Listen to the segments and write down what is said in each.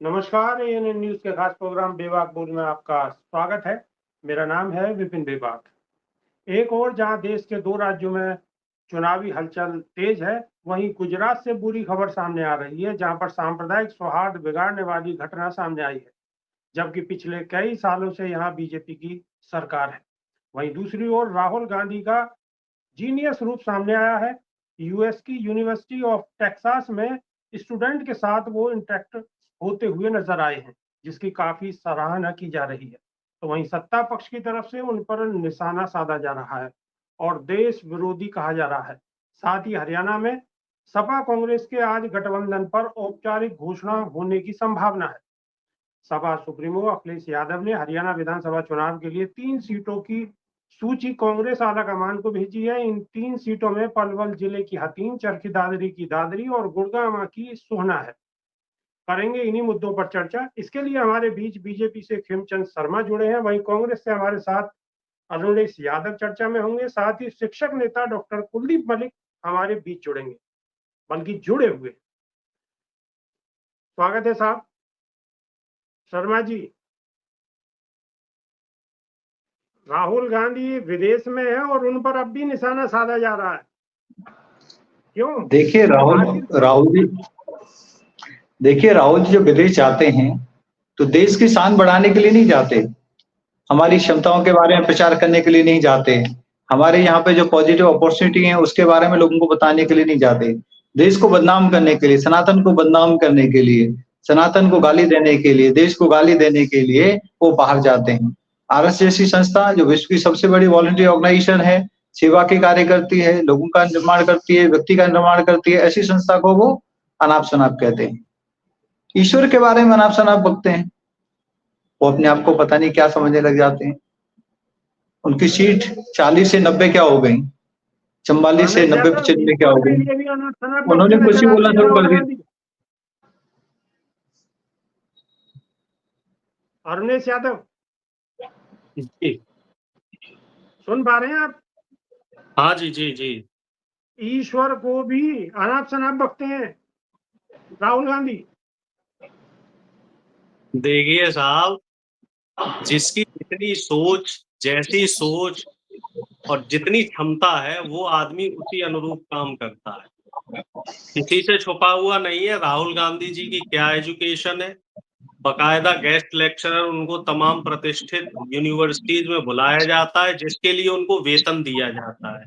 नमस्कार, ANN news के खास प्रोग्राम बेबाक बोल में आपका स्वागत है। मेरा नाम है विपिन बेबाक। एक और जहां देश के दो राज्यों में चुनावी हलचल तेज है, वहीं गुजरात से बुरी खबर सामने आ रही है, जहां पर सांप्रदायिक सौहार्द बिगाड़ने वाली घटना सामने आई है, जबकि पिछले कई सालों से यहां बीजेपी की सरकार है। वहीं दूसरी ओर राहुल गांधी का जीनियस रूप सामने आया है। यूएस की यूनिवर्सिटी ऑफ टेक्सास में स्टूडेंट के साथ वो इंटरेक्ट होते हुए नजर आए हैं, जिसकी काफी सराहना की जा रही है। तो वहीं सत्ता पक्ष की तरफ से उन पर निशाना साधा जा रहा है और देश विरोधी कहा जा रहा है। साथ ही हरियाणा में सपा कांग्रेस के आज गठबंधन पर औपचारिक घोषणा होने की संभावना है। सपा सुप्रीमो अखिलेश यादव ने हरियाणा विधानसभा चुनाव के लिए 3 सीटों की सूची कांग्रेस आलाकमान को भेजी है। इन 3 सीटों में पलवल जिले की हथीन, चरखी दादरी की दादरी और गुड़गांव की सोहना है। करेंगे इन्हीं मुद्दों पर चर्चा। इसके लिए हमारे बीच बीजेपी से खेमचंद शर्मा जुड़े हैं, वहीं कांग्रेस से हमारे साथ अरुणेश यादव चर्चा में होंगे। साथ ही शिक्षक नेता डॉक्टर कुलदीप मलिक हमारे बीच जुड़ेंगे, बल्कि जुड़े हुए। स्वागत है साहब। शर्मा जी, राहुल गांधी विदेश में है और उन पर अब भी निशाना साधा जा रहा है, क्यों? देखिए राहुल जी जब विदेश जाते हैं तो देश की शान बढ़ाने के लिए नहीं जाते, हमारी क्षमताओं के बारे में प्रचार करने के लिए नहीं जाते, हमारे यहाँ पे जो पॉजिटिव अपॉर्चुनिटी है उसके बारे में लोगों को बताने के लिए नहीं जाते। देश को बदनाम करने के लिए, सनातन को बदनाम करने के लिए, सनातन को गाली देने के लिए, देश को गाली देने के लिए वो बाहर जाते हैं। आरएस जैसी संस्था जो विश्व की सबसे बड़ी वॉलंटियर ऑर्गेनाइजेशन है, सेवा के कार्य करती है, लोगों का निर्माण करती है, व्यक्ति का निर्माण करती है, ऐसी संस्था को वो अनाप शनाप कहते हैं। ईश्वर के बारे में अनाप शनाप बकते हैं, वो अपने आप को पता नहीं क्या समझने लग जाते हैं। उनकी सीट 40 से 90 क्या हो गई, 44 से 90-95 क्या हो गई, उन्होंने कुछ ही बोलना शुरू कर दिया। अरुणेश यादव जी, सुन पा रहे हैं आप? हाँ जी जी जी। ईश्वर को भी अनाप शनाप बकते हैं राहुल गांधी। देखिए साहब, जिसकी जितनी सोच, जैसी सोच और जितनी क्षमता है वो आदमी उसी अनुरूप काम करता है, किसी से छुपा हुआ नहीं है। राहुल गांधी जी की क्या एजुकेशन है, बकायदा गेस्ट लेक्चरर उनको तमाम प्रतिष्ठित यूनिवर्सिटीज में बुलाया जाता है, जिसके लिए उनको वेतन दिया जाता है।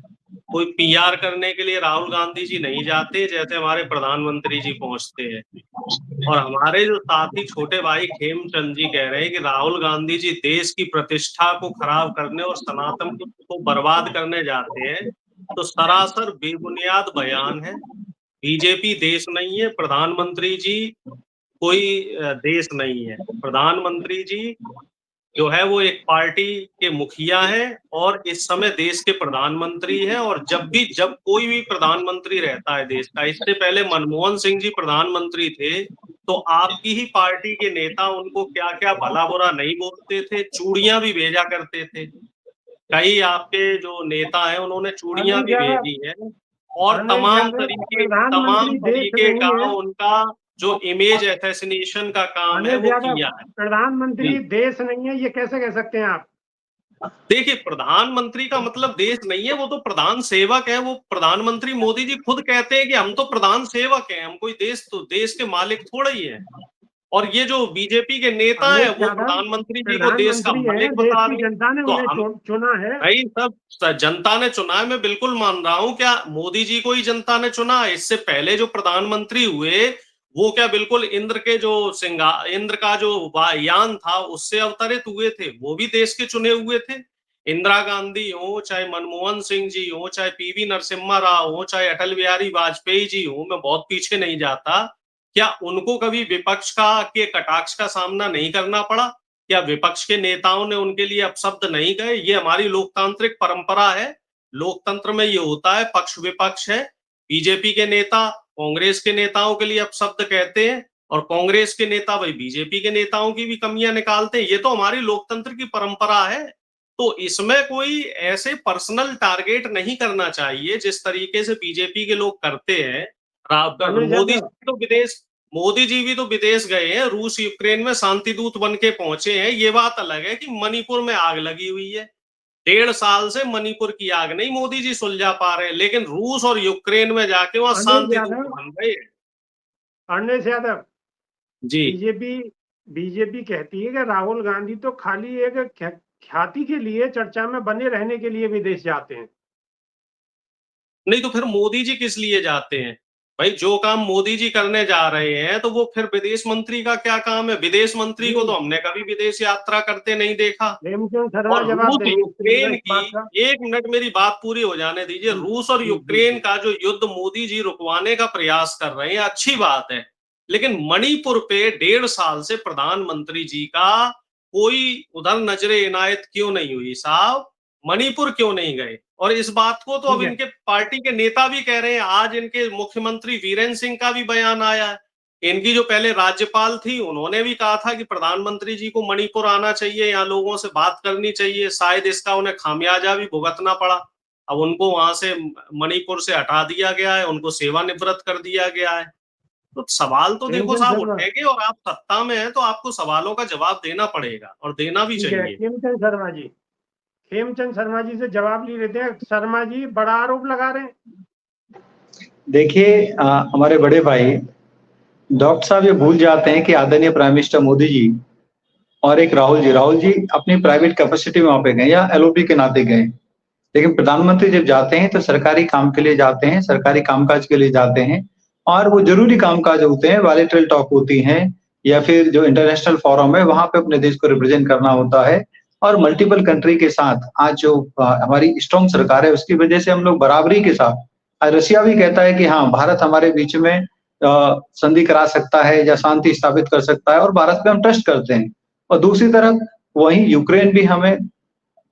कोई पीआर करने के लिए राहुल गांधी जी नहीं जाते जैसे हमारे प्रधानमंत्री जी पहुंचते हैं। और हमारे जो साथी छोटे भाई खेमचंद जी कह रहे हैं कि राहुल गांधी जी देश की प्रतिष्ठा को खराब करने और सनातन को बर्बाद करने जाते हैं, तो सरासर बेबुनियाद बयान है। बीजेपी देश नहीं है, प्रधानमंत्री जी कोई देश नहीं है। प्रधानमंत्री जी जो है वो एक पार्टी के मुखिया है और इस समय देश के प्रधानमंत्री हैं। और जब कोई भी प्रधानमंत्री रहता है देश का, इससे पहले मनमोहन सिंह जी प्रधानमंत्री थे, तो आपकी ही पार्टी के नेता उनको क्या क्या भला बुरा नहीं बोलते थे, चूड़ियां भी भेजा करते थे। कई आपके जो नेता हैं उन्होंने चूड़ियां भी भेजी है और तमाम तरीके का उनका जो इमेज असैसिनेशन का काम है वो किया है। प्रधानमंत्री देश नहीं है, ये कैसे कह सकते हैं आप? देखिए, प्रधानमंत्री का मतलब देश नहीं है, वो तो प्रधान सेवक है। वो प्रधानमंत्री मोदी जी खुद कहते हैं कि हम तो प्रधान सेवक हैं, हम कोई देश के मालिक थोड़ा ही है। और ये जो बीजेपी के नेता है वो प्रधानमंत्री जी को देश का मालिक बता रहे हैं। जनता ने उन्हें चुना है भाई, सब जनता ने चुना है, मैं बिल्कुल मान रहा हूं। क्या मोदी जी को ही जनता ने चुना? इससे पहले जो प्रधानमंत्री हुए वो क्या बिल्कुल इंद्र का जो यान था उससे अवतरित हुए थे? वो भी देश के चुने हुए थे। इंदिरा गांधी हो, चाहे मनमोहन सिंह जी हो, चाहे पीवी नरसिम्हा राव हो, चाहे अटल बिहारी वाजपेयी जी हो, मैं बहुत पीछे नहीं जाता। क्या उनको कभी विपक्ष के कटाक्ष का सामना नहीं करना पड़ा? क्या विपक्ष के नेताओं ने उनके लिए अपशब्द नहीं गए? ये हमारी लोकतांत्रिक परंपरा है। लोकतंत्र में ये होता है, पक्ष विपक्ष है। बीजेपी के नेता कांग्रेस के नेताओं के लिए अपशब्द कहते हैं और कांग्रेस के नेता भाई बीजेपी के नेताओं की भी कमियां निकालते हैं। ये तो हमारी लोकतंत्र की परंपरा है। तो इसमें कोई ऐसे पर्सनल टारगेट नहीं करना चाहिए जिस तरीके से बीजेपी के लोग करते हैं। मोदी जी भी तो विदेश गए हैं, रूस यूक्रेन में शांति दूत बन के पहुंचे हैं। ये बात अलग है कि मणिपुर में आग लगी हुई है, 1.5 साल से मणिपुर की आग नहीं मोदी जी सुलझा पा रहे, लेकिन रूस और यूक्रेन में जाके वहां शांति दूत बन गए। अर्नेश यादव जी, बीजेपी कहती है कि राहुल गांधी तो खाली एक ख्याति के लिए, चर्चा में बने रहने के लिए विदेश जाते हैं। नहीं तो फिर मोदी जी किस लिए जाते हैं भाई? जो काम मोदी जी करने जा रहे हैं तो वो फिर विदेश मंत्री का क्या काम है? विदेश मंत्री को तो हमने कभी विदेश यात्रा करते नहीं देखा। और रूस यूक्रेन की, 1 मिनट मेरी बात पूरी हो जाने दीजिए। रूस और यूक्रेन का जो युद्ध मोदी जी रुकवाने का प्रयास कर रहे हैं, अच्छी बात है, लेकिन मणिपुर पे 1.5 साल से प्रधानमंत्री जी का कोई उधर नजरे इनायत क्यों नहीं हुई साहब? मणिपुर क्यों नहीं गए? और इस बात को तो अब इनके पार्टी के नेता भी कह रहे हैं। आज इनके मुख्यमंत्री वीरेंद्र सिंह का भी बयान आया है। इनकी जो पहले राज्यपाल थी उन्होंने भी कहा था कि प्रधानमंत्री जी को मणिपुर आना चाहिए, यहाँ लोगों से बात करनी चाहिए। शायद इसका उन्हें खामियाजा भी भुगतना पड़ा। अब उनको वहां से मणिपुर से हटा दिया गया है, उनको सेवानिवृत्त कर दिया गया है। तो सवाल तो देखो साहब उठेंगे, और आप सत्ता में हैं तो आपको सवालों का जवाब देना पड़ेगा और देना भी चाहिए। खेमचंद शर्मा जी से जवाब ले लेते हैं। शर्मा जी बड़ा आरोप लगा रहे हैं। देखिए हमारे बड़े भाई डॉक्टर साहब ये भूल जाते हैं कि आदरणीय प्राइम मिनिस्टर मोदी जी और एक राहुल जी अपनी प्राइवेट कैपेसिटी में वहां पे गए या एलओपी के नाते गए, लेकिन प्रधानमंत्री जब जाते हैं तो सरकारी काम के लिए जाते हैं, सरकारी कामकाज के लिए जाते हैं, और वो जरूरी कामकाज होते हैं, बायलैटरल टॉक होती हैं, या फिर जो इंटरनेशनल फोरम है वहां पे अपने देश को रिप्रेजेंट करना होता है। और मल्टीपल कंट्री के साथ आज जो हमारी स्ट्रॉन्ग सरकार है उसकी वजह से हम लोग बराबरी के साथ, रशिया भी कहता है कि हाँ भारत हमारे बीच में संधि करा सकता है या शांति स्थापित कर सकता है, और भारत पे हम ट्रस्ट करते हैं। और दूसरी तरफ वहीं यूक्रेन भी हमें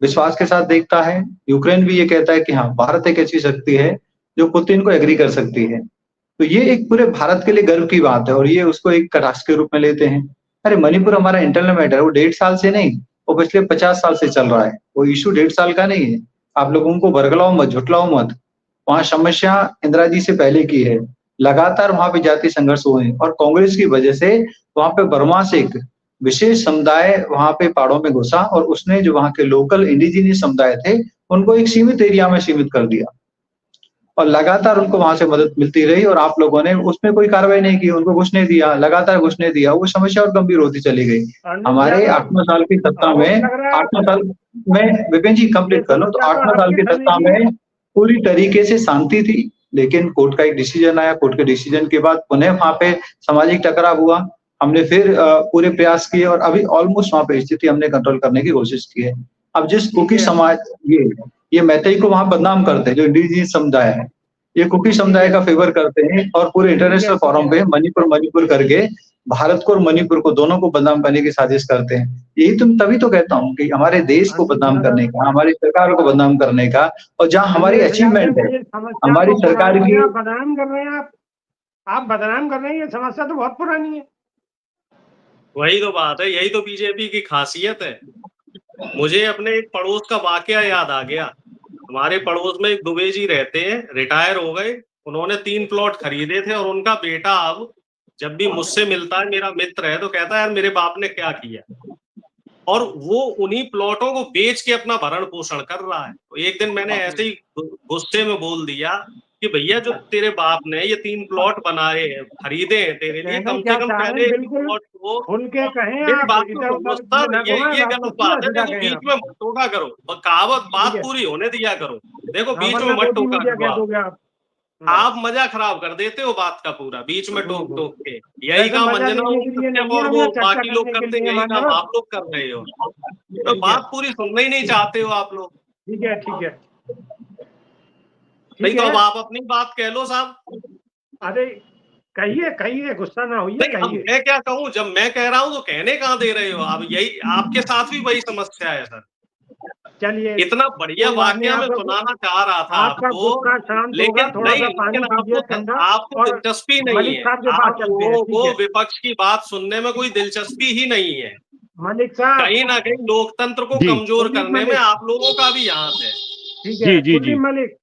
विश्वास के साथ देखता है। यूक्रेन भी ये कहता है कि हाँ भारत एक ऐसी शक्ति है जो पुतिन को एग्री कर सकती है। तो ये एक पूरे भारत के लिए गर्व की बात है, और ये उसको एक राष्ट्र के रूप में लेते हैं। अरे मणिपुर हमारा इंटरनल मैटर है, वो 1.5 साल से नहीं, वो पिछले 50 साल से चल रहा है। वो इशू 1.5 साल का नहीं है। आप लोगों को बरगलाओ मत, झुटलाओ मत। वहां समस्या इंदिरा जी से पहले की है, लगातार वहां पे जाति संघर्ष हुए, और कांग्रेस की वजह से वहां पे बर्मा से एक विशेष समुदाय वहां पे पहाड़ों में घुसा, और उसने जो वहां के लोकल इंडिजिनियस समुदाय थे उनको एक सीमित एरिया में सीमित कर दिया, और लगातार उनको वहां से मदद मिलती रही, और आप लोगों ने उसमें कोई कार्रवाई नहीं की, उनको घुसने दिया, लगातार घुसने दिया। वो समस्या और गंभीर होती चली गई। हमारे 8-9 साल की सत्ता में, 8-9 साल में, विपिन जी कंप्लीट कर लो, तो 8-9 साल की सत्ता में पूरी तरीके से शांति थी, लेकिन कोर्ट का एक डिसीजन आया। कोर्ट के डिसीजन के बाद पुनः वहां पे सामाजिक टकराव हुआ। हमने फिर पूरे प्रयास किए, और अभी ऑलमोस्ट वहां पे स्थिति हमने कंट्रोल करने की कोशिश की है। अब जिस कुकी समाज ये मैतेई को वहां बदनाम करते हैं, जो इंडिजिनियस समुदाय है, ये कुकी समुदाय का फेवर करते हैं, और पूरे इंटरनेशनल फोरम पे मणिपुर करके भारत को और मणिपुर को दोनों को बदनाम करने की साजिश करते हैं। यही तुम तभी तो कहता हूँ कि हमारे देश को बदनाम करने का, हमारी सरकार को बदनाम करने का, और जहाँ हमारी अचीवमेंट है, हमारी सरकार की बदनाम कर रहे हैं आप बदनाम कर रहे हैं। ये समस्या तो बहुत पुरानी है। वही तो बात है, यही तो बीजेपी की खासियत है। मुझे अपने एक पड़ोस का वाकया याद आ गया। हमारे पड़ोस में एक दुबे जी रहते हैं, रिटायर हो गए। उन्होंने 3 प्लॉट खरीदे थे, और उनका बेटा अब जब भी मुझसे मिलता है, मेरा मित्र है, तो कहता है यार मेरे बाप ने क्या किया, और वो उन्हीं प्लॉटों को बेच के अपना भरण पोषण कर रहा है। तो एक दिन मैंने ऐसे ही गुस्से में बोल दिया कि भैया जो तेरे बाप ने ये 3 प्लॉट बनाए हैं, खरीदे हैं तेरे लिए, कम से कम पहले एक प्लॉट को उनके कहें ये गलत बात है। देखो बीच में मत टोका करो, और कहावत बात पूरी होने दिया करो। देखो बीच में मत टोका करो, आप मजा खराब कर देते हो बात का पूरा, बीच में टोक के। यही काम अंजना और वो बाकी लोग करते हैं, यही काम आप लोग कर रहे हो। तो बात पूरी सुनना ही नहीं चाहते हो आप लोग। ठीक है नहीं तो अब आप अपनी बात कह लो साहब। अरे कहिए, गुस्सा ना होइए, कहिए। मैं क्या कहूँ, जब मैं कह रहा हूँ तो कहने कहाँ दे रहे हो आप? यही आपके साथ भी वही समस्या है सर। चलिए, इतना बढ़िया वाकया मैं सुनाना चाह रहा था आपको, लेकिन आपको दिलचस्पी नहीं है। आप लोगों को विपक्ष की बात सुनने में कोई दिलचस्पी ही नहीं है। मलिक साहब, कहीं ना कहीं लोकतंत्र को जी। कमजोर कुलदीप करने में मलिक। आप लोगों का भी हाथ है। ठीक जी, है, जी, जी। कुलदीप मलिक,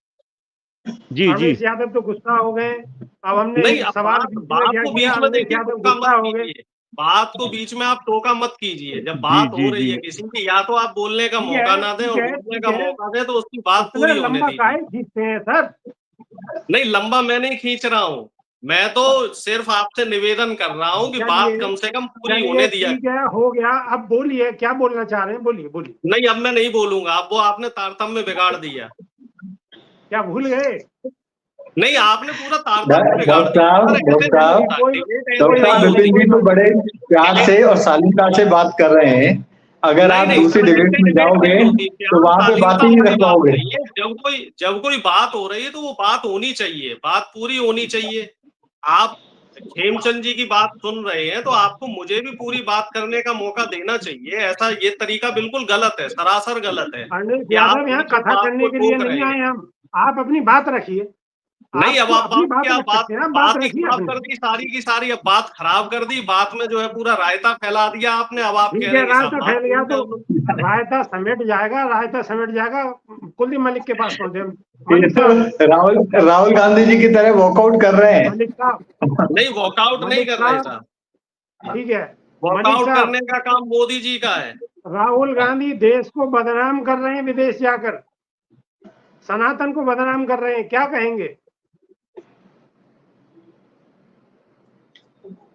जी, जी। रमेश यादव तो गुस्सा हो गए। अब हमने नहीं, अब सवाल बात बीच में बात क्या को किया, बीच में रमेश देखिए यादव टोका गुस्सा मत हो गए। कीजिए, बात को बीच में आप टोका मत कीजिए। जब जी, बात जी, हो रही जी। है किसी की, या तो आप बोलने का ठीक मौका है, ना दें, ठीक और है, बोलने ठीक का है। मौका दें तो उसकी बात इतना पूरी होने लंबा काहे दीजिए। खींचते हैं सर? नहीं, लंबा मैं नहीं खींच रहा हूँ, मैं तो सिर्फ आपसे निवेदन कर रहा हूँ कि बात चलिए, कम से कम पूरी चलिए, होने दिया। ठीक है, हो गया। अब बोलिए, क्या बोलना चाह रहे हैं, बोलिए, बोलिए। नहीं, अब मैं नहीं बोलूंगा, अब वो आपने तारतम्य बिगाड़ दिया। क्या भूल गए? नहीं, आपने पूरा तारतम्य बिगाड़ डॉक्टर दिया। साहब, सर, ऐसे डॉक्टर नहीं साहब, होता, कोई डिबेट ऐसे डॉक्टर नहीं साहब, होती। विपिन जी तो बड़े प्यार से और शालीनता से बात कर रहे हैं। अगर नहीं आप नहीं दूसरी सर, डिबेट ऐसे में डिबेट जाओगे नहीं होती। तो प्यार वहां पे बात शालीनता ही नहीं वाली रख बात पाओगे। नहीं है। जब कोई बात हो रही है तो वो बात होनी चाहिए, बात पूरी होनी चाहिए। आप खेमचंद जी की बात सुन रहे हैं तो आपको मुझे भी पूरी बात करने का मौका देना चाहिए। ऐसा ये तरीका बिल्कुल गलत है, सरासर गलत है अनिल कि आप यादव यहाँ बीच में कथा बात करने को के लिए टोक रहे नहीं हैं। आए हम। आप अपनी बात रखिए। नहीं, अब आपको आप अपनी बात बात क्या, रख बात सकते हैं, आप बात बात ही रखिए खराब अपनी। कर दी सारी की सारी। अब बात खराब कर दी, बात में जो है पूरा रायता फैला दिया आपने। अब आप कह ठीक रहे है, हैं कि साहब रायता बात फैल गया पूरी तो कर लो। रायता समेट जाएगा, रायता समेट जाएगा। कुलदीप मलिक के पास पहुंचे हम। ये मलिक तो साहब, राहुल गांधी जी की तरह वॉकआउट कर रहे हैं। मलिक साहब, नहीं, वॉकआउट नहीं मलिक कर रहे साहब, साहब, ठीक है। मलिक वॉकआउट साहब, करने का काम मोदी जी का है। राहुल गांधी देश को बदनाम कर रहे हैं, विदेश जाकर सनातन को बदनाम कर रहे हैं, क्या कहेंगे?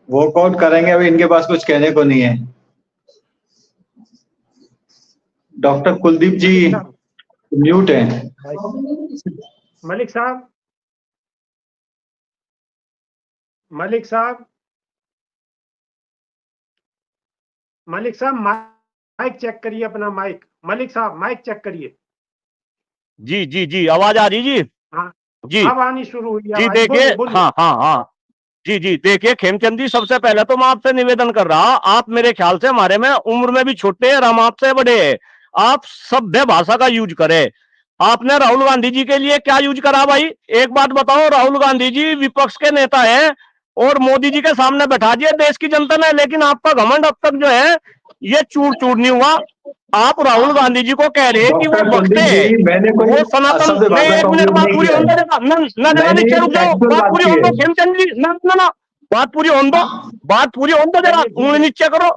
वॉकआउट करेंगे, अभी इनके पास कुछ कहने को नहीं है। डॉक्टर कुलदीप जी मलिक साहब, म्यूट हैं। मलिक साहब, मलिक साहब, मलिक साहब, माइक चेक करिए अपना माइक। मलिक साहब, माइक चेक करिए। जी, जी, जी। आवाज आ रही जी? हाँ, जी, अब आनी शुरू हुई जी। आवाज। देखिए, बोलिए, बोलिए। हाँ, हाँ, हाँ। जी, जी। देखिए खेमचंद जी, सबसे पहले तो मैं आपसे निवेदन कर रहा, आप मेरे ख्याल से हमारे में उम्र में भी छोटे हैं और हम आपसे बड़े हैं। आप सभ्य भाषा का यूज करें। आपने राहुल गांधी जी के लिए क्या यूज करा भाई? एक बात बताओ, राहुल गांधी जी विपक्ष के नेता हैं और मोदी जी के सामने बैठा दिया देश की जनता ने, लेकिन आपका घमंड अब तक जो है ये चूर चूर नहीं हुआ। आप राहुल गांधी जी को कह रहे हैं कि वो डॉक्टर बकते कुलदीप हैं, जी, मैंने कोई वो सनातन। असभ्य नहीं, भाषा एक का मिनट, उपयोग बात नहीं पूरी किया होने है। देना। ना जरा मैंने नीचे रुक जाओ, फैक्चुअल बात बात पूरी की होने है। दो खेमचंद जी। ना ना ना, बात पूरी होने दो, बात पूरी होने दो, जरा चलिए, ठीक उंगली है। नीचे करो।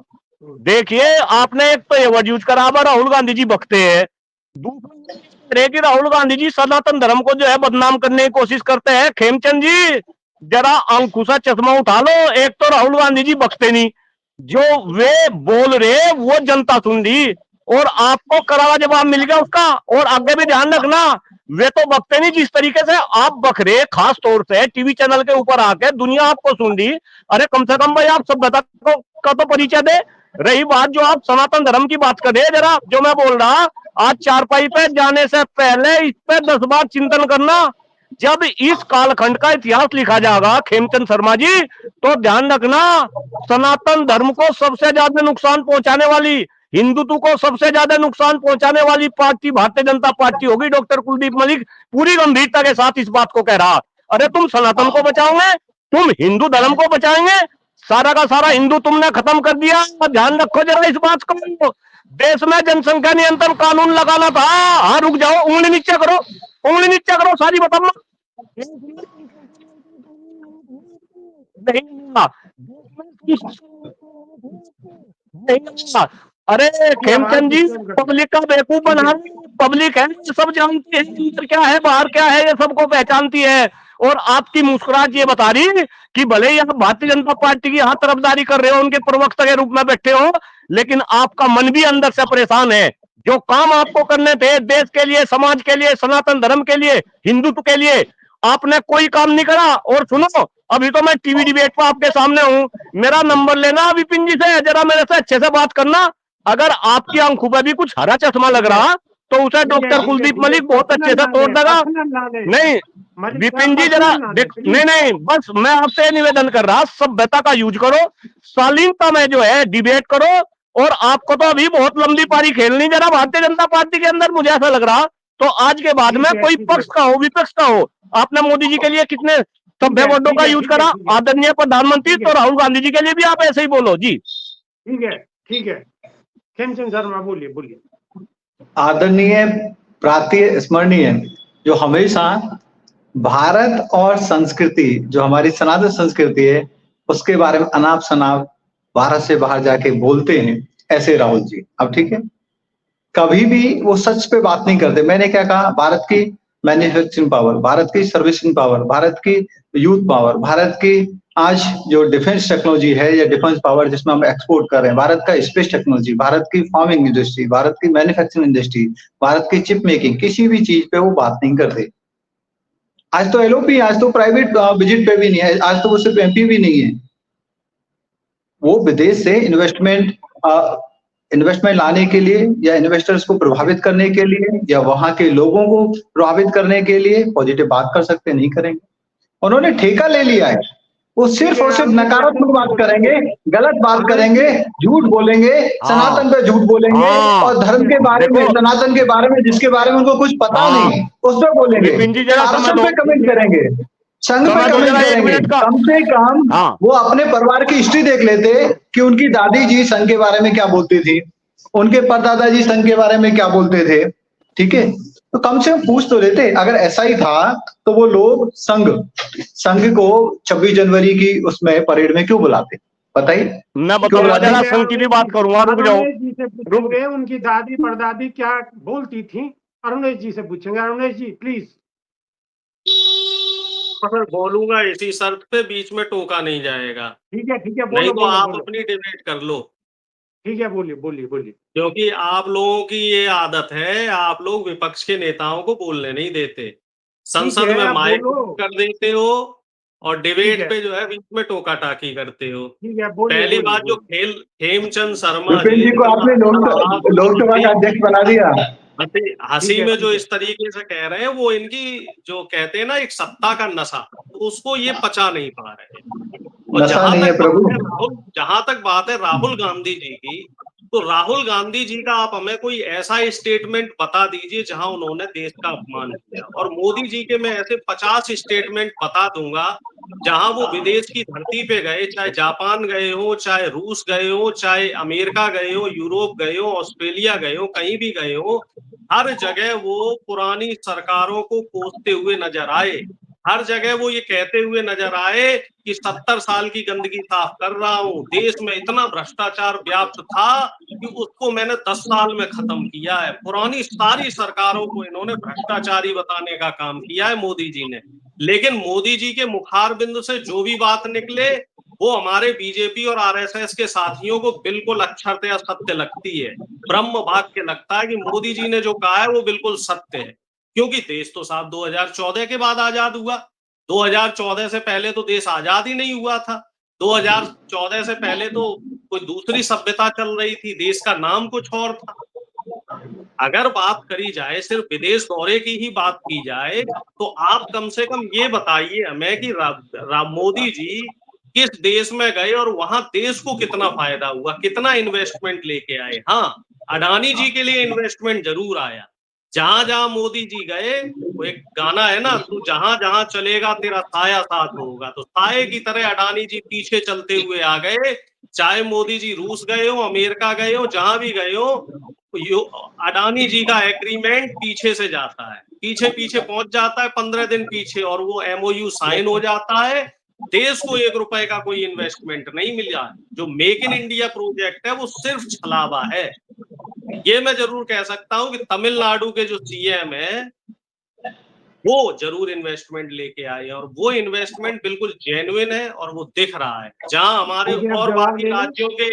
देखिए, आपने एक तो ये वर्ड यूज करा, राहुल गांधी जी बकते हैं। दूसरा कि राहुल गांधी जी सनातन धर्म को जो है बदनाम करने की कोशिश करते हैं। खेमचंद जी, जरा अंकुशा चश्मा उठा लो। एक तो राहुल गांधी जी बकते नहीं, जो वे बोल रहे वो जनता सुन रही, और आपको करारा जवाब मिल गया उसका। और आगे भी ध्यान रखना, वे तो बकते नहीं जिस तरीके से आप बक रहे, खास तौर से टीवी चैनल के ऊपर आके दुनिया आपको सुन रही। अरे कम से कम भाई आप सभ्यता का तो परिचय दे। रही बात जो आप सनातन धर्म की बात कर रहे, जरा जो मैं बोल रहा, आज चारपाई पे जाने से पहले इस पे 10 बार चिंतन करना। जब इस कालखंड का इतिहास लिखा जाएगा खेमचंद शर्मा जी, तो ध्यान रखना, सनातन धर्म को सबसे ज्यादा नुकसान पहुंचाने वाली, हिंदुत्व को सबसे ज्यादा नुकसान पहुंचाने वाली पार्टी भारतीय जनता पार्टी होगी। डॉक्टर कुलदीप मलिक पूरी गंभीरता के साथ इस बात को कह रहा। अरे तुम सनातन को बचाओगे, तुम हिंदू धर्म को बचाएंगे, सारा का सारा हिंदू तुमने खत्म कर दिया। ध्यान रखो जरा इस बात को। देश में जनसंख्या नियंत्रण कानून लगाना था। हाँ, रुक जाओ, उंगली नीचे करो, उंगली नीचे करो, सारी बताओ। नहीं, नहीं। अरे की आवाज खेमचंद जी, डिस्टर्ब कर रही है। पब्लिक का बेवकूफ ठीक बना, है, पब्लिक है, सब जानती है अंदर क्या है बाहर क्या है, ये सबको पहचानती है। और आपकी मुस्कुराहट ये बता रही कि भले ही आप भारतीय जनता पार्टी की यहाँ तरफदारी कर रहे हो, उनके प्रवक्ता के रूप में बैठे हो, लेकिन आपका मन भी अंदर से परेशान है। जो काम आपको करने थे देश के लिए, समाज के लिए, सनातन धर्म के लिए, हिंदुत्व के लिए, आपने कोई काम नहीं करा। और सुनो, अभी तो मैं टीवी डिबेट पर आपके सामने हूं, मेरा नंबर लेना विपिन जी से, जरा मेरे से अच्छे से बात करना। अगर आपकी आंखों पर भी कुछ हरा चश्मा लग ठीक है, रहा तो उसे ठीक है, डॉक्टर ठीक है, कुलदीप ठीक है। मलिक बहुत अच्छे पर्सनल से ना तोड़ ले, देगा। पर्सनल ना ले। नहीं मलिक विपिन साहब, जी, जरा पर्सनल ना ले, देख, प्लीज। नहीं नहीं, बस मैं आपसे निवेदन कर रहा, सभ्यता का यूज करो, शालीनता में जो है डिबेट करो। और आपको तो अभी बहुत लंबी पारी खेलनी, जरा भारतीय जनता पार्टी के अंदर मुझे ऐसा लग रहा। तो आज के बाद में ठीक है, कोई ठीक है, पक्ष का हो विपक्ष का हो, आपने मोदी जी के लिए कितने ठीक सभ्य है, वर्डों ठीक का है, यूज ठीक है, करा, ठीक है, आदरणीय प्रधानमंत्री, ठीक तो है, राहुल गांधी जी के लिए भी आप ऐसे ही बोलो जी। ठीक है, ठीक है। खेमचंद शर्मा बोलिए। आदरणीय प्रातीय स्मरणीय जो हमेशा भारत और संस्कृति जो हमारी सनातन संस्कृति है उसके बारे में अनाप शनाप भारत से बाहर जाके बोलते हैं, ऐसे राहुल जी। अब ठीक है, कभी भी वो सच पे बात नहीं करते। मैंने क्या कहा, भारत की मैन्युफैक्चरिंग पावर, भारत की सर्विसिंग पावर, भारत की यूथ पावर, भारत की आज जो डिफेंस टेक्नोलॉजी है या डिफेंस पावर जिसमें हम एक्सपोर्ट कर रहे हैं, भारत का स्पेस टेक्नोलॉजी, भारत की फार्मिंग इंडस्ट्री, भारत की मैन्युफैक्चरिंग इंडस्ट्री, भारत की चिप मेकिंग, किसी भी चीज पे वो बात नहीं करते। आज तो एलओपी, आज तो प्राइवेट विजिट पे भी नहीं है, आज तो वो सिर्फ एमपी भी नहीं है। वो विदेश से इन्वेस्टमेंट लाने के लिए या इन्वेस्टर्स को प्रभावित करने के लिए या वहां के लोगों को प्रभावित करने के लिए पॉजिटिव बात कर सकते, नहीं करेंगे। उन्होंने ठेका ले लिया है, वो सिर्फ और सिर्फ नकारात्मक बात करेंगे, गलत बात करेंगे, झूठ बोलेंगे, सनातन पे झूठ बोलेंगे और धर्म के बारे में, सनातन के बारे में जिसके बारे में उनको कुछ पता नहीं उस पर बोलेंगे, आरएसएस पे कमेंट करेंगे, संघ पे कमेंट करेंगे। कम से कम वो अपने परिवार की हिस्ट्री देख लेते कि उनकी दादी जी संघ के बारे में क्या बोलती थी, उनके परदादा जी संघ के बारे में क्या बोलते थे। ठीक है, तो कम से कम पूछ तो लेते। अगर ऐसा ही था तो वो लोग संघ को 26 जनवरी की उसमें परेड में क्यों बुलाते, बताइए। मैं बताऊंगा, संघ की भी बात करूंगा, रुक जाओ। उनकी दादी परदादी क्या बोलती थी, अरुणेश जी से पूछेंगे। अरुणेश जी प्लीज। अगर बोलूंगा इसी शर्त पे बीच में टोका नहीं जाएगा। ठीक है बोलो, नहीं तो बोलो, आप बोलो। अपनी डिबेट कर लो। ठीक है, बोलिए। क्योंकि आप लोगों की ये आदत है, आप लोग विपक्ष के नेताओं को बोलने नहीं देते, संसद में माइक कर देते हो और डिबेट पे जो है बीच में टोका टाकी करते हो। पहली बात जो खेमचंद शर्मा जी को आपने लोकसभा का अध्यक्ष बना दिया। हंसी में जो इस तरीके से कह रहे हैं, वो इनकी जो कहते हैं ना एक सत्ता का नशा, तो उसको ये पचा नहीं पा रहे। और जहां तक बात है राहुल गांधी जी की, तो राहुल गांधी जी का आप हमें कोई ऐसा स्टेटमेंट बता दीजिए जहां उन्होंने देश का अपमान किया। और मोदी जी के मैं ऐसे 50 स्टेटमेंट बता दूंगा जहां वो विदेश की धरती पे गए, चाहे जापान गए हो, चाहे रूस गए हो, चाहे अमेरिका गए हो, यूरोप गए हो, ऑस्ट्रेलिया गए हो, कहीं भी गए हो, हर जगह वो पुरानी सरकारों को कोसते हुए नजर आए। हर जगह वो ये कहते हुए नजर आए कि 70 साल की गंदगी साफ कर रहा हूं, देश में इतना भ्रष्टाचार व्याप्त था कि उसको मैंने 10 साल में खत्म किया है। पुरानी सारी सरकारों को इन्होंने भ्रष्टाचारी बताने का काम किया है मोदी जी ने। लेकिन मोदी जी के मुखार बिंदु से जो भी बात निकले वो हमारे बीजेपी और आरएसएस के साथियों को बिल्कुल अक्षरतः सत्य लगती है, ब्रह्म वाक्य लगता है कि मोदी जी ने जो कहा है वो बिल्कुल सत्य है। क्योंकि देश तो साहब 2014 के बाद आजाद हुआ, 2014 से पहले तो देश आजाद ही नहीं हुआ था। 2014 से पहले तो कोई दूसरी सभ्यता चल रही थी, देश का नाम कुछ और था। अगर बात करी जाए, सिर्फ विदेश दौरे की ही बात की जाए, तो आप कम से कम ये बताइए हमें कि मोदी जी किस देश में गए और वहां देश को कितना फायदा हुआ, कितना इन्वेस्टमेंट लेके आए। हाँ, अडानी जी के लिए इन्वेस्टमेंट जरूर आया। जहां जहां मोदी जी गए, वो एक गाना है ना, तू जहां जहां चलेगा तेरा साया साथ होगा, तो साये की तरह अडानी जी पीछे चलते हुए आ गए। चाहे मोदी जी रूस गए हो, अमेरिका गए हो, जहां भी गए हो, अडानी जी का एग्रीमेंट पीछे से जाता है, पीछे पीछे पहुंच जाता है 15 दिन पीछे, और वो एमओयू साइन हो जाता है। देश को 1 रुपए का कोई इन्वेस्टमेंट नहीं मिला। जो मेक इन इंडिया प्रोजेक्ट है वो सिर्फ छलावा है। ये मैं जरूर कह सकता हूं कि तमिलनाडु के जो सीएम है वो जरूर इन्वेस्टमेंट लेके आए, और वो इन्वेस्टमेंट बिल्कुल जेन्युइन है और वो दिख रहा है। जहां हमारे और बाकी राज्यों के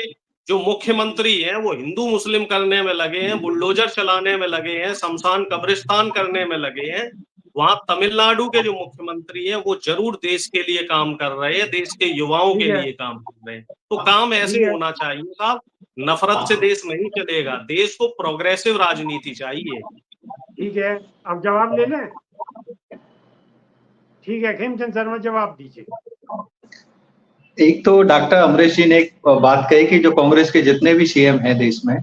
जो मुख्यमंत्री हैं वो हिंदू मुस्लिम करने में लगे हैं, बुलडोजर चलाने में लगे हैं, शमशान कब्रिस्तान करने में लगे हैं, वहां तमिलनाडु के जो मुख्यमंत्री हैं वो जरूर देश के लिए काम कर रहे हैं, देश के युवाओं के लिए काम कर रहे हैं। तो काम ऐसे होना चाहिए साहब, नफरत से देश नहीं चलेगा, देश को प्रोग्रेसिव राजनीति चाहिए। ठीक है, अब जवाब ले लें। ठीक है, खेमचंद शर्मा जवाब दीजिए। एक तो डॉक्टर अमरीश जी ने एक बात कही कि जो कांग्रेस के जितने भी सीएम हैं देश में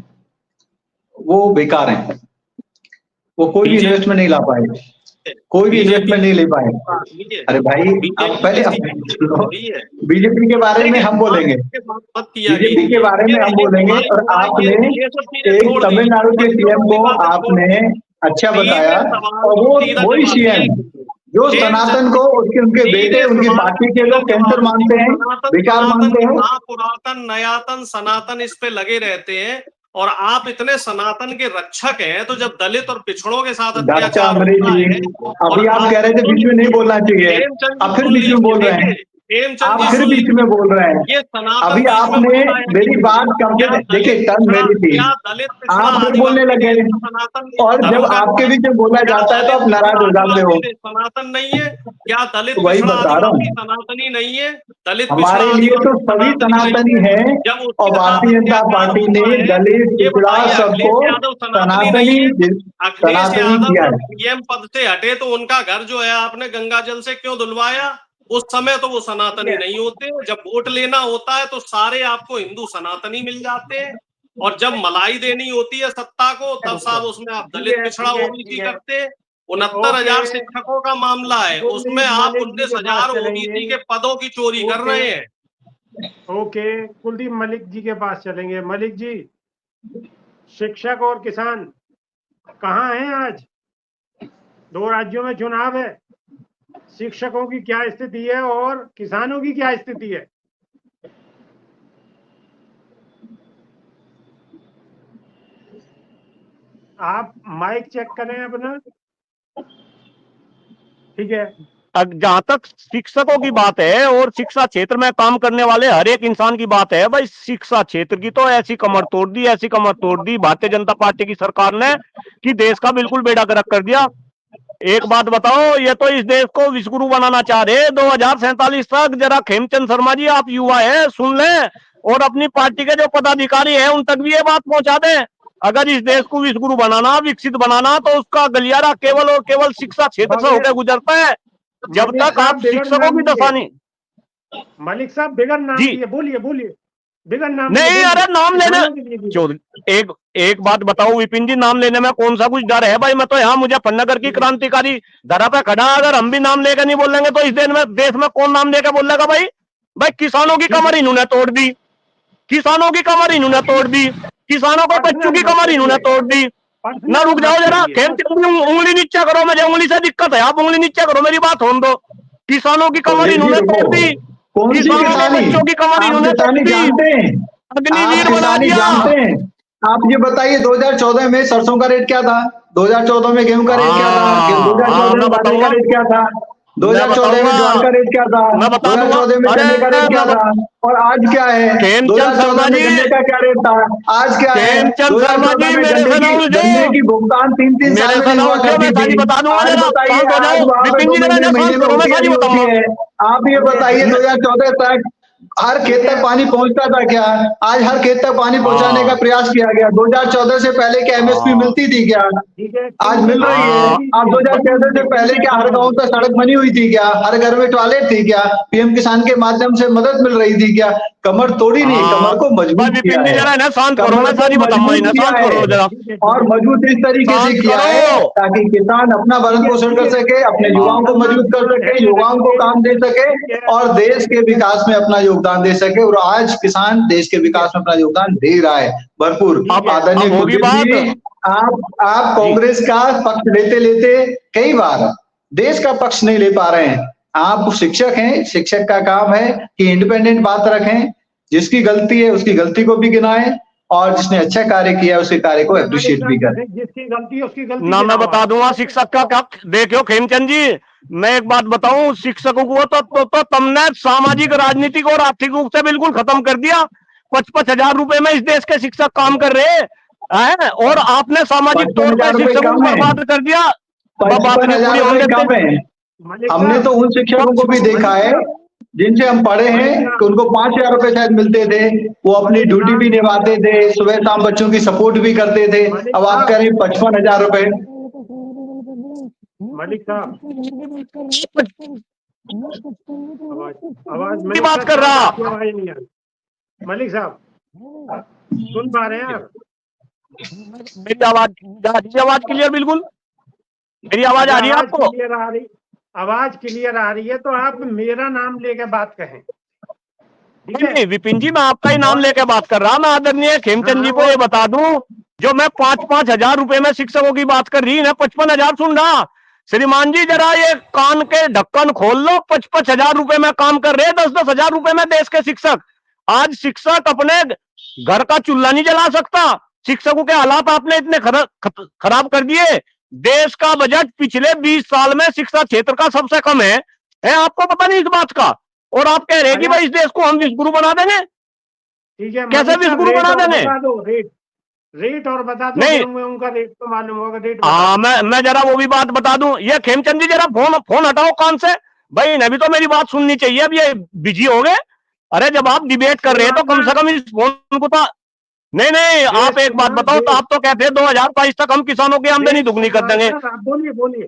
वो बेकार हैं, वो कोई भी इन्वेस्टमेंट नहीं ला पाए। कोई भी इन्वेस्टमेंट नहीं ले पाए। अरे भाई आप पहले बीजेपी के बारे में हम बोलेंगे, बीजेपी के बारे में हम बोलेंगे, और आपने एक तमिलनाडु के सीएम को आपने अच्छा बताया, और वो वही सीएम जो सनातन को उनके बेटे, उनकी पार्टी के लोग कैंसर मानते हैं, विकार मानते हैं। पुरातन नयातन सनातन इस पे लगे रहते हैं, और आप इतने सनातन के रक्षक हैं, तो जब दलित और पिछड़ों के साथ अत्याचार होता है, अभी आप कह रहे थे बीच में नहीं बोलना चाहिए, अब फिर बीच में बोल रहे हैं, आप फिर बीच में बोल रहे हैं। अभी आपने मेरी बात कंप्लीट, देखिए टर्न मेरी थी, आप फिर बोलने लगे, और जब आपके बीच में बोला जाता है तो आप नाराज हो जाते हो। सनातन नहीं है क्या? दलित वही बता रहा हूँ, सनातनी नहीं है? दलित हमारे लिए तो सभी सनातनी है, और भारतीय जनता पार्टी ने दलित पिछड़ा सबको सनातनी किया है। पीएम पद से हटे तो उनका घर जो है आपने गंगा जल से क्यों धुलवाया? उस समय तो वो सनातनी नहीं होते। जब वोट लेना होता है तो सारे आपको हिंदू सनातनी मिल जाते हैं, और जब मलाई देनी होती है सत्ता को, तब साहब उसमें आप दलित पिछड़ा ओबीसी करते। 69,000 शिक्षकों का मामला है, उसमें आप 19,000 ओबीसी के पदों की चोरी कर रहे हैं। ओके, कुलदीप मलिक जी के पास चलेंगे। मलिक जी, शिक्षक और किसान कहाँ हैं आज? 2 राज्यों में चुनाव है, शिक्षकों की क्या स्थिति है और किसानों की क्या स्थिति है? आप माइक चेक करें अपना, ठीक है। जहां तक शिक्षकों की बात है और शिक्षा क्षेत्र में काम करने वाले हर एक इंसान की बात है, भाई शिक्षा क्षेत्र की तो ऐसी कमर तोड़ दी भारतीय जनता पार्टी की सरकार ने कि देश का बिल्कुल बेड़ा गर्क कर दिया। एक बात बताओ, ये तो इस देश को विश्वगुरु बनाना चाह रहे 2047 तक। जरा खेमचंद शर्मा जी, आप युवा है, सुन लें, और अपनी पार्टी के जो पदाधिकारी हैं उन तक भी ये बात पहुंचा दें। अगर इस देश को विश्वगुरु बनाना, विकसित बनाना, तो उसका गलियारा केवल और केवल शिक्षा क्षेत्र से होकर गुजरता है। जब तक आप शिक्षकों की दशा नहीं। मलिक साहब बिगड़ नाम लिए, बोलिए बिगड़ नाम नहीं, अरे नाम लेने, एक बात बताओ विपिन जी, नाम लेने में कौन सा कुछ डर है भाई? मैं तो यहाँ मुजफ्फरनगर की क्रांतिकारी धरा पे खड़ा, अगर हम भी नाम लेकर नहीं बोलेंगे तो इस देश में कौन नाम लेकर बोलेगा भाई? भाई किसानों की कमर इन्होंने तोड़ दी, किसानों की कमर इन्होंने तोड़ दी, किसानों को बच्चों की कमर इन्होंने तोड़ दी। ना रुक जाओ जरा, उंगली नीचे करो, मुझे उंगली से दिक्कत है, आप उंगली नीचे करो, मेरी बात होने दो। किसानों की कमर इन्होंने तोड़ दी, किसानों के बच्चों की कमर इन्होंने तोड़ दी, अग्निवीर बना दिया। आप ये बताइए 2014 में सरसों का रेट क्या था? 2014 में गेहूं का रेट क्या था? 2014 में बाजरे का रेट क्या था? 2014 में ज्वार का रेट क्या था? 2014 में चने का रेट क्या था? और आज क्या है? 2014 में गन्ने का क्या रेट था? आज क्या है? 2014 में गन्ने की भुगतान 3-3 साल में हुआ करती थी। आज बताइए, आज महीने में होती है। आप ये बताइए 2014 तक हर खेत तक पानी पहुंचता था क्या? आज हर खेत तक पानी पहुंचाने का प्रयास किया गया। 2014 से पहले क्या एमएसपी मिलती थी क्या? आज मिल रही है। आप 2014 से पहले क्या हर गांव तक सड़क बनी हुई थी क्या? हर घर में टॉयलेट थी क्या? पीएम किसान के माध्यम से मदद मिल रही थी क्या? कमर तोड़ी नहीं, कमर को मजबूत किया है, और मजबूत इस तरीके से किया है ताकि किसान अपना भरण पोषण कर सके, अपने युवाओं को मजबूत कर सके, युवाओं को काम दे सके, और देश के विकास में अपना योगदान दे सके। और आज किसान देश के विकास में अपना योगदान दे रहा है भरपूर। आदरणीय कुलदीप जी, आप कांग्रेस का पक्ष लेते लेते कई बार देश का पक्ष नहीं ले पा रहे हैं। आप शिक्षक हैं, शिक्षक का काम है कि इंडिपेंडेंट बात रखें, जिसकी गलती है उसकी गलती को भी गिनाएं, और जिसने अच्छा कार्य किया उसके कार्य को अप्रिशिएट भी करें। जिसकी गलती है उसकी गलती ना मैं बता दूंगा शिक्षक का क्या। देखो खेमचंद जी, मैं एक बात बताऊं, शिक्षकों को तो तुमने सामाजिक, राजनीतिक और आर्थिक रूप से बिल्कुल खत्म कर दिया। 55 हजार रुपए में इस देश के शिक्षक काम कर रहे हैं, और आपने सामाजिक तौर पर शिक्षकों को बर्बाद कर दिया। 55,000 रुपए कम है। हमने तो उन शिक्षकों को भी देखा है जिनसे हम पढ़े हैं कि उनको 5,000 रुपए शायद मिलते थे, वो अपनी ड्यूटी भी निभाते थे, सुबह शाम बच्चों की सपोर्ट भी करते थे। अब आप कह रहे 55,000 रुपए। मलिक साहब, आवाज की बात कर रहा, मलिक साहब सुन पा रहे हैं आप? मेरी आवाज क्लियर? बिल्कुल मेरी आवाज आ रही है आपको? आवाज क्लियर आ रही है, तो आप मेरा नाम लेके बात कहें, ठीक है? नहीं विपिन जी, मैं आपका ही नाम लेके बात कर रहा। मैं आदरणीय खेमचंद जी को ये बता दूं, जो मैं 5-5 हजार रुपए में शिक्षकों की बात कर रही है, 55,000 सुन रहा। श्रीमान जी जरा ये कान के ढक्कन खोल लो, 55 हजार रुपए में काम कर रहे हैं, 10-10 हजार रुपए में देश के शिक्षक। आज शिक्षक अपने घर का चूल्हा नहीं जला सकता। शिक्षकों के हालात आपने इतने खराब कर दिए। देश का बजट पिछले 20 साल में शिक्षा क्षेत्र का सबसे कम है, आपको पता नहीं इस बात का? और आप कह रहे हैं कि भाई इस देश को हम विश्वगुरु बना देंगे। ठीक है, कैसे विश्वगुरु बना देंगे? रेट और बता दो। नहीं उनका रेट तो मालूम होगा, रेट हाँ, मैं जरा वो भी बात बता दूं। ये खेमचंद जी जरा फोन हटाओ कान से, भाई इन्हें भी तो मेरी बात सुननी चाहिए। अब ये बिजी हो गए। अरे जब आप डिबेट कर रहे हैं तो कम से कम इस फोन को तो नहीं आप एक बात बताओ, तो आप तो कहते हैं 2022 तक हम किसानों की आमदनी दुगनी कर देंगे। बोलिए।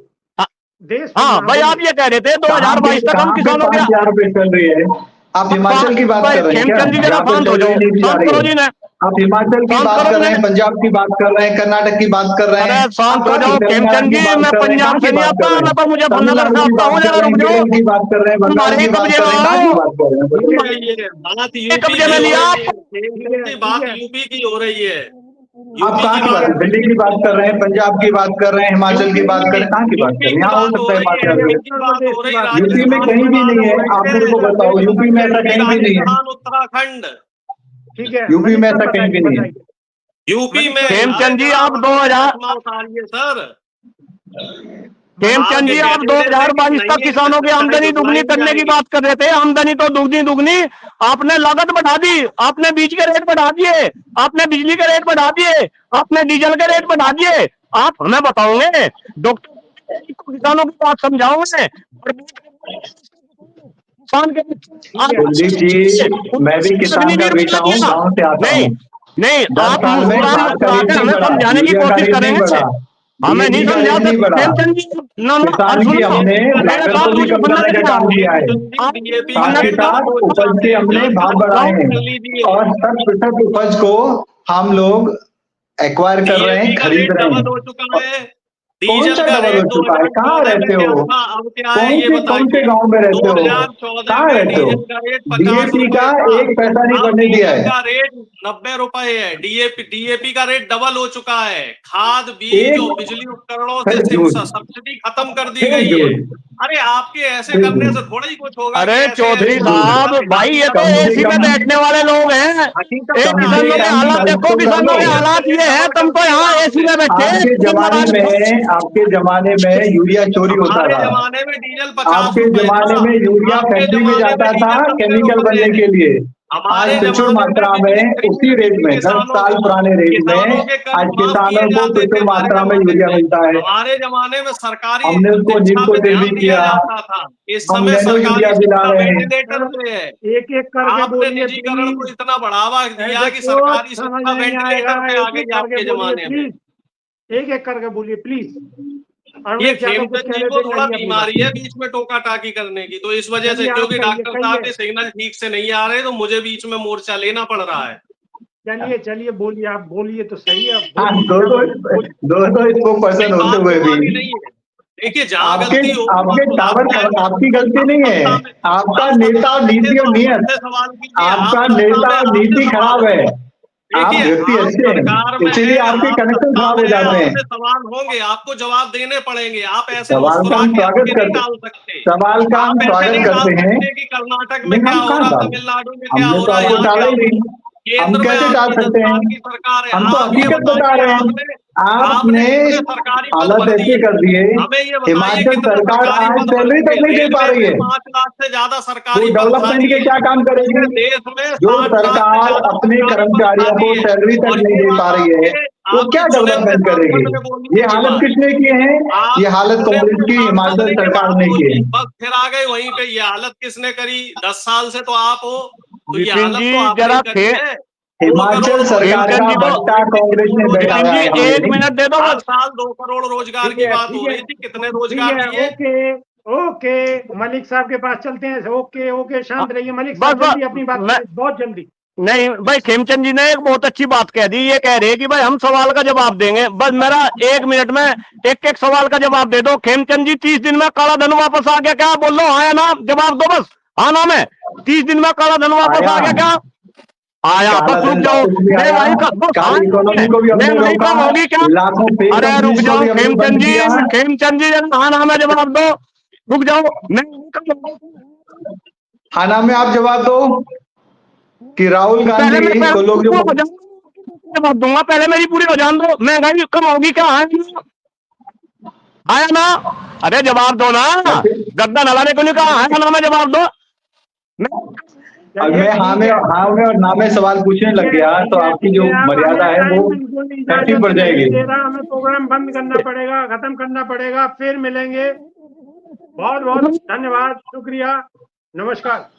हाँ भाई, आप ये कह रहे थे 2022 तक हम किसानों के चल रही है। आप हिमाचल की बात कर रहे हैं? खेमचंद जी जरा शांत हो जाओ, शांत करो जी ने। आप हिमाचल की बात कर रहे हैं, पंजाब की बात कर रहे हैं, कर्नाटक की बात कर रहे हैं। अरे शांत हो जाओ खेमचंद जी, मैं पंजाब से नहीं आता, मैं तो मुजफ्फरनगर से आता हूँ। जरा रुक जाओ, की बात कर रहे हैं, बंगाल की बात कर रहे हैं, बात यूपी में लिया आप। बात यूपी की हो रही है। आप कहाँ की बात, दिल्ली की बात कर रहे हैं, पंजाब की बात कर रहे हैं, हिमाचल की बात कर रहे हैं, कहाँ की बात कर रहे हैं? यहाँ हो सकता है बात कर रहे हैं। यूपी में कहीं भी नहीं है, आप मेरे को बताओ, यूपी में ऐसा कहीं भी नहीं है। उत्तराखंड, ठीक है, यूपी में ऐसा कहीं भी नहीं है। यूपी में खेमचंद जी आप 2000 सर खेमचंद जी आप 2022 तक किसानों की आमदनी दुगनी करने की बात कर रहे थे। आमदनी तो दुगनी, आपने लागत बढ़ा दी, आपने बीज के रेट बढ़ा दिए, आपने बिजली के रेट बढ़ा दिए, आपने डीजल के रेट बढ़ा दिए। आप हमें बताओगे? डॉक्टर किसानों की बात समझाओगे? किसान के कुलदीप जी, मैं भी किसान का बेटा हूँ, गाँव से आता हूँ। नहीं आप हमें समझाने की कोशिश करेंगे, हमें नहीं समझा सकते। किसान की हमने लागत भी कम करने का काम किया है, साथ ही साथ उपज के हमने भाव बढ़ाए हैं, और 60% उपज को हम लोग एक्वायर कर रहे हैं, खरीद रहे हैं। कौन सा डबल हो चुका है? कहाँ रहते हो? कौन से गांव में रहते हो? कहाँ रहते हो? डीएपी का 1 पैसा नहीं बढ़ने दिया है। रेट 90 रुपए है। डीएपी का रेट डबल हो चुका है। खाद, बीज और बिजली उपकरणों से सब्सिडी खत्म कर दी गई है। अरे आपके ऐसे करने से थोड़ा ही कुछ होगा। अरे चौधरी साहब, भाई ये तो एसी में बैठने वाले लोग हैं। किसानों के हालात देखो, किसानों के हालात ये है, तुम तो यहाँ एसी में बैठे। आपके जमाने में यूरिया चोरी होता था, जमाने में डीजल 50 आपके जमाने में यूरिया फैक्ट्री में जाता था केमिकल बनने के लिए। आज प्रचुर मात्रा में उसी रेट में, 10 साल पुराने रेट में आज किसानों को प्रचुर मात्रा में यूरिया मिलता है। हमारे जमाने में सरकारी हमने उसको नीम को तेल भी किया, इस समय यूरिया दिला रहे हैं। एक करके बोलिए, निजीकरण को इतना बढ़ावा दिया कि सरकारी शिक्षा वेंटिलेटर पे आ गई आपके जमाने में। एक करके बोलिए प्लीज। ये खेमचंद जी को थोड़ा बीमारी है बीच में टोका टाकी करने की, तो इस वजह से, क्योंकि डॉक्टर साहब के सिग्नल ठीक से नहीं आ रहे, तो मुझे बीच में मोर्चा लेना पड़ रहा है। चलिए बोलिए, आप बोलिए तो सही है। दो इसको पर्सन होते हुए भी देखिए, आपके टावर, आपकी गलती नहीं है, आपका नेता नीति और नियत, आपका नेता नीति खराब है। आप व्यक्ति अच्छे हैं, इसीलिए आपके कनेक्शन खराब हो जाते हैं। सवाल होंगे, आपको जवाब देने पड़ेंगे। आप ऐसे सवाल का हम स्वागत करते हैं, सवाल का हम स्वागत करते हैं कि कर्नाटक में क्या हो रहा है, तमिलनाडु में क्या हो रहा है, हम कैसे डाल सकते हैं? हम तो हकीकत बता रहे हैं। आपने हालत ऐसे कर दिए, हिमाचल सरकार आज सैलरी तक नहीं दे पा रही है। 5 लाख से ज्यादा सरकारी डेवलपमेंट के क्या काम करेगी? जो सरकार अपने कर्मचारियों को सैलरी तक नहीं दे पा रही है, वो क्या डेवलपमेंट करेगी? ये हालत किसने की है? ये हालत कांग्रेस की हिमाचल सरकार ने की है। बस फिर आ गए वहीं पे, ये हालत किसने करी? 10 साल से तो आप हो, तो ये हालत तो आपने करी है। हिमाचल सरकार का बट्टा कांग्रेस ने बैठा है। 1 मिनट दे दो। हर साल 2 करोड़ रोजगार की बात हो रही थी, कितने रोजगार दिए? ओके, मलिक साहब के पास चलते हैं। ओके शांत रहिए मलिक साहब, जल्दी अपनी बात, बहुत जल्दी नहीं भाई, खेमचंद जी ने एक बहुत अच्छी बात कह दी। ये कह रहे कि भाई हम सवाल का जवाब देंगे, बस मेरा 1 मिनट में एक सवाल का जवाब दे दो। खेमचंद जी 30 दिन में काला धन वापस आ गया क्या? बोलो हाँ या ना, जवाब दो बस, हाँ ना में। 30 दिन में काला धन वापस आया। आ गया क्या? आया। काला बस रुक धन जाओ, वापस भी आया, महंगाई का बस, काली इकोनॉमी को भी हमने महंगाई रोका, कम होगी क्या? लाखों फेक अरे रुक कंपनीज को जाओ भी हमने खेमचंद बंद जी, किया। खेमचंद जी हाँ ना में जवाब दो, रुक जाओ। महंगाई कम होगी। हाँ ना में आप जवाब दो कि राहुल पहले मैं गांधी को लोग जो जवाब दूंगा, पहले मेरी पूरी हो जान दो। महंगाई कम होगी क्या? आया ना? अरे जवाब दो ना, गद्दा नलाने को नहीं कहा, आया ना में जवाब दो। अब मैं हाँ में और ना में सवाल पूछने लग गया तो आपकी जो मर्यादा है वो खट्टी पड़ जाएगी। हमें प्रोग्राम बंद करना पड़ेगा, खत्म करना पड़ेगा। फिर मिलेंगे। बहुत बहुत धन्यवाद, शुक्रिया, नमस्कार।